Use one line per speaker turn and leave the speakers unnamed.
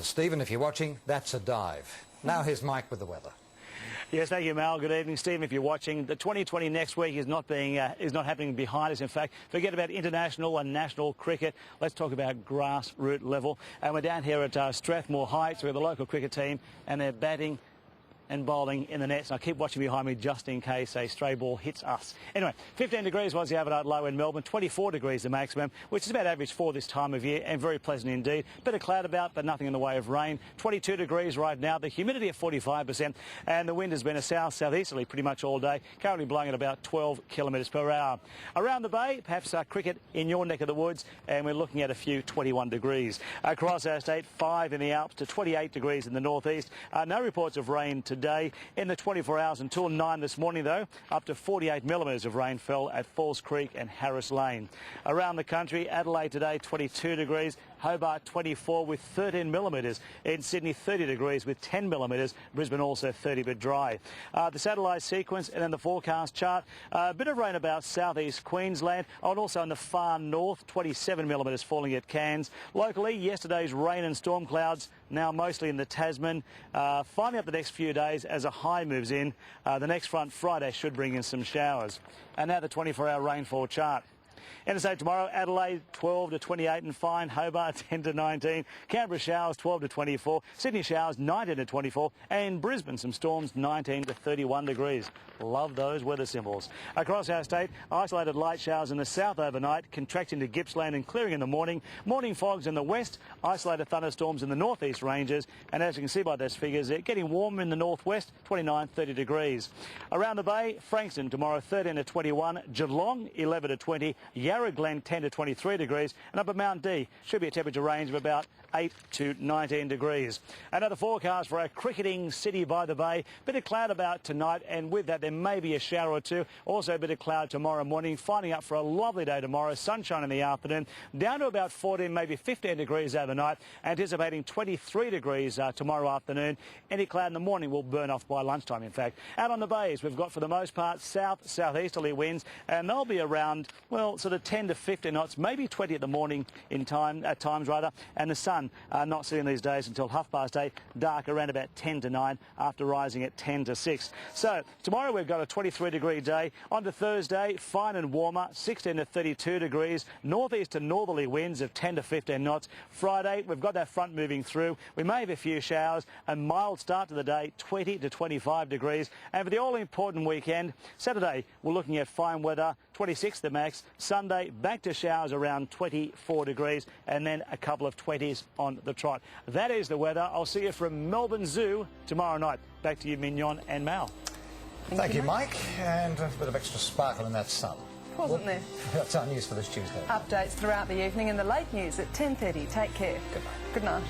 Stephen, if you're watching, that's a dive. Now here's Mike with the weather.
Yes, thank you, Mal. Good evening, Stephen. If you're watching, the 2020 next week is not happening behind us. In fact, forget about international and national cricket. Let's talk about grassroots level. And we're down here at Strathmore Heights with the local cricket team, and they're batting and bowling in the nets. And I keep watching behind me just in case a stray ball hits us. Anyway, 15 degrees was the overnight low in Melbourne, 24 degrees the maximum, which is about average for this time of year and very pleasant indeed. Bit of cloud about, but nothing in the way of rain. 22 degrees right now, the humidity at 45%, and the wind has been a south-southeasterly pretty much all day, currently blowing at about 12 kilometres per hour. Around the bay, perhaps cricket in your neck of the woods, and we're looking at a few 21 degrees. Across our state, 5 in the Alps to 28 degrees in the northeast. No reports of rain today. In the 24 hours until 9 this morning, though, up to 48 millimetres of rain fell at Falls Creek and Harris Lane. Around the country, Adelaide today, 22 degrees. Hobart 24 with 13 millimetres. In Sydney 30 degrees with 10 millimetres. Brisbane also 30 but dry. The satellite sequence and then the forecast chart. A bit of rain about southeast Queensland and also in the far north, 27 millimetres falling at Cairns. Locally, yesterday's rain and storm clouds now mostly in the Tasman. Finally up the next few days as a high moves in. The next front Friday should bring in some showers. And now the 24-hour rainfall chart. Interstate tomorrow, Adelaide 12 to 28 and fine, Hobart 10 to 19, Canberra showers 12 to 24, Sydney showers 19 to 24, and Brisbane some storms 19 to 31 degrees. Love those weather symbols. Across our state, isolated light showers in the south overnight, contracting to Gippsland and clearing in the morning, morning fogs in the west, isolated thunderstorms in the northeast ranges, and as you can see by those figures, they're getting warmer in the northwest, 29, 30 degrees. Around the bay, Frankston tomorrow 13 to 21, Geelong 11 to 20, Yarra Glen 10 to 23 degrees, and up at Mount D should be a temperature range of about 8 to 19 degrees. Another forecast for our cricketing city by the bay. Bit of cloud about tonight, and with that there may be a shower or two. Also a bit of cloud tomorrow morning, finding up for a lovely day tomorrow. Sunshine in the afternoon, down to about 14, maybe 15 degrees overnight. Anticipating 23 degrees tomorrow afternoon. Any cloud in the morning will burn off by lunchtime, in fact. Out on the bays, we've got for the most part south-southeasterly winds, and they'll be around, well, sort of 10 to 15 knots, maybe 20 at the morning at times, and the sun not sitting these days until 8:30, dark around about 10 to 9 after rising at 10 to 6. So tomorrow we've got a 23-degree day. On to Thursday, fine and warmer, 16 to 32 degrees, northeast to northerly winds of 10 to 15 knots. Friday, we've got that front moving through. We may have a few showers, a mild start to the day, 20 to 25 degrees. And for the all-important weekend, Saturday, we're looking at fine weather, 26 the max. Sunday, back to showers around 24 degrees, and then a couple of 20s on the trot. That is the weather. I'll see you from Melbourne Zoo tomorrow night. Back to you, Mignon and Mal.
Thank you, Mike. And a bit of extra sparkle in that sun.
Wasn't there?
That's our news for this Tuesday.
Updates throughout the evening in the late news at 10:30. Take care.
Good night.
Good night.